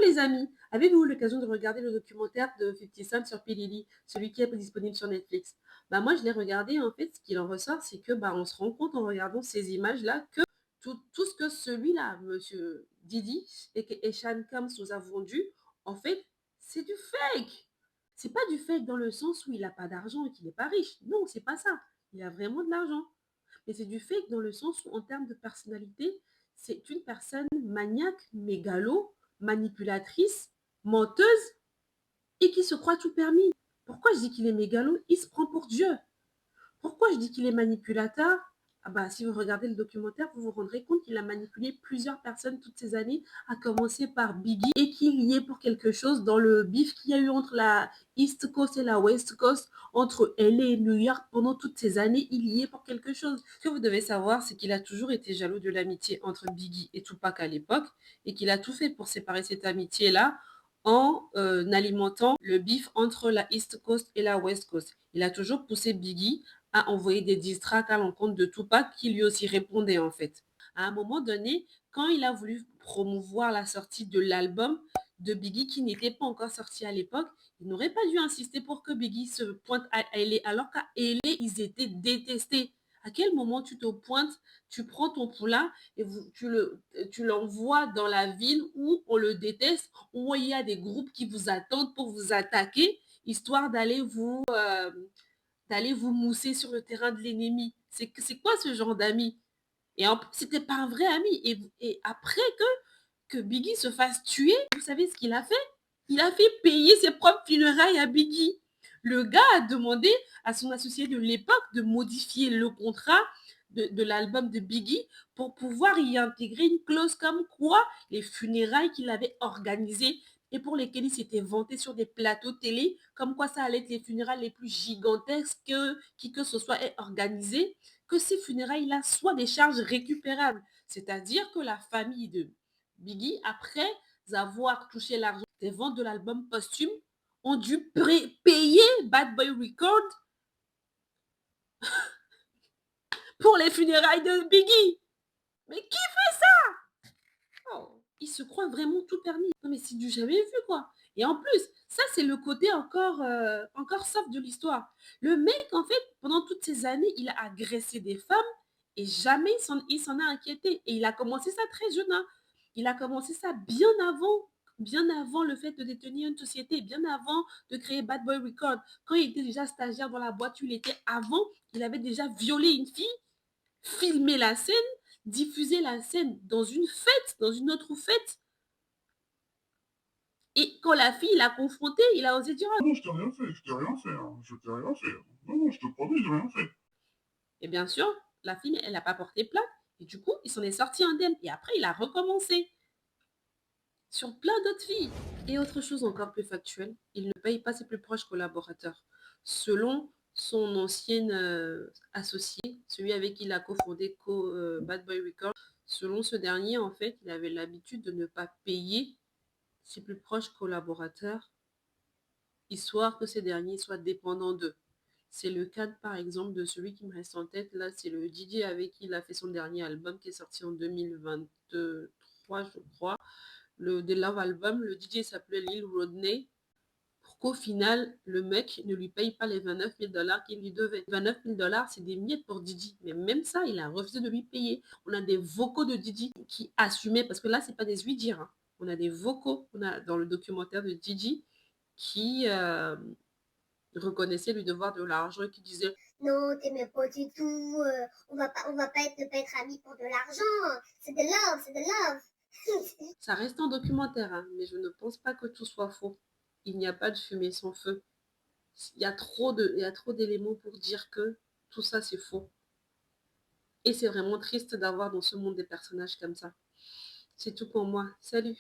les amis, avez-vous eu l'occasion de regarder le documentaire de 50 Cent sur P. Diddy, celui qui est disponible sur Netflix? Bah moi, je l'ai regardé, en fait, ce qu'il en ressort, c'est que bah, on se rend compte en regardant ces images-là que tout ce que celui-là, monsieur Diddy et Sean Combs nous a vendu, en fait, c'est du fake. C'est pas du fake dans le sens où il n'a pas d'argent et qu'il n'est pas riche. Non, c'est pas ça. Il a vraiment de l'argent. Mais c'est du fake dans le sens où, en termes de personnalité, c'est une personne maniaque, mégalo, manipulatrice, menteuse et qui se croit tout permis. Pourquoi je dis qu'il est mégalo? Il se prend pour Dieu. Pourquoi je dis qu'il est manipulateur? Ah bah, si vous regardez le documentaire, vous vous rendrez compte qu'il a manipulé plusieurs personnes toutes ces années, à commencer par Biggie, et qu'il y est pour quelque chose dans le bif qu'il y a eu entre la East Coast et la West Coast, entre LA et New York pendant toutes ces années, il y est pour quelque chose. Ce que vous devez savoir, c'est qu'il a toujours été jaloux de l'amitié entre Biggie et Tupac à l'époque, et qu'il a tout fait pour séparer cette amitié-là en alimentant le bif entre la East Coast et la West Coast. Il a toujours poussé Biggie a envoyé des diss tracks à l'encontre de Tupac qui lui aussi répondait en fait. À un moment donné, quand il a voulu promouvoir la sortie de l'album de Biggie qui n'était pas encore sorti à l'époque, il n'aurait pas dû insister pour que Biggie se pointe à LA alors qu'à LA, ils étaient détestés. À quel moment tu te pointes, tu prends ton poulain et tu l'envoies dans la ville où on le déteste, où il y a des groupes qui vous attendent pour vous attaquer, histoire d'aller vous mousser sur le terrain de l'ennemi. C'est quoi ce genre d'ami? Et en plus, c'était pas un vrai ami. Et après que Biggie se fasse tuer, vous savez ce qu'il a fait? Il a fait payer ses propres funérailles à Biggie. Le gars a demandé à son associé de l'époque de modifier le contrat de l'album de Biggie pour pouvoir y intégrer une clause comme quoi les funérailles qu'il avait organisées et pour lesquelles il s'était vanté sur des plateaux télé, comme quoi ça allait être les funérailles les plus gigantesques que ce soit est organisé, que ces funérailles-là soient des charges récupérables. C'est-à-dire que la famille de Biggie, après avoir touché l'argent des ventes de l'album posthume, ont dû payer Bad Boy Records pour les funérailles de Biggie. Mais qui fait ça? Oh, il se croit vraiment tout permis. Non mais c'est du jamais vu quoi. Et en plus, ça c'est le côté encore soft de l'histoire. Le mec en fait, pendant toutes ces années, il a agressé des femmes et jamais il s'en a inquiété. Et il a commencé ça très jeune. Hein. Il a commencé ça bien avant le fait de détenir une société, bien avant de créer Bad Boy Records. Quand il était déjà stagiaire dans la boîte où il était avant, il avait déjà violé une fille, filmé la scène, diffusé la scène dans une fête, dans une autre fête. Et quand la fille l'a confronté, il a osé dire: Non, je t'ai rien fait, je t'ai rien fait, hein, je t'ai rien fait. Non, non, je te promets, j'ai rien fait. et bien sûr, la fille, elle n'a pas porté plainte. Et du coup, il s'en est sorti indemne. Et après, il a recommencé sur plein d'autres filles. Et autre chose encore plus factuelle, il ne paye pas ses plus proches collaborateurs. Selon son ancienne associé, celui avec qui il a cofondé Bad Boy Records, selon ce dernier, en fait, il avait l'habitude de ne pas payer ses plus proches collaborateurs, histoire que ces derniers soient dépendants d'eux. C'est le cas, par exemple, de celui qui me reste en tête, là, c'est le DJ avec qui il a fait son dernier album qui est sorti en 2023, je crois. Le The Love Album, le DJ s'appelait Lil Rodney, pour qu'au final, le mec ne lui paye pas les 29 000 dollars qu'il lui devait. 29 000 dollars, c'est des miettes pour Didi. Mais même ça, il a refusé de lui payer. On a des vocaux de Didi qui assumaient, parce que là, c'est pas des huit-dire. Hein. On a des vocaux, on a dans le documentaire de Didi qui reconnaissait lui devoir de l'argent et qui disait non, t'aimais pas du tout, on va pas être, ne pas être amis pour de l'argent, c'est de love, c'est de love. ça reste un documentaire, hein, mais je ne pense pas que tout soit faux. Il n'y a pas de fumée sans feu. Il y a trop d'éléments pour dire que tout ça c'est faux. Et c'est vraiment triste d'avoir dans ce monde des personnages comme ça. C'est tout pour moi. Salut.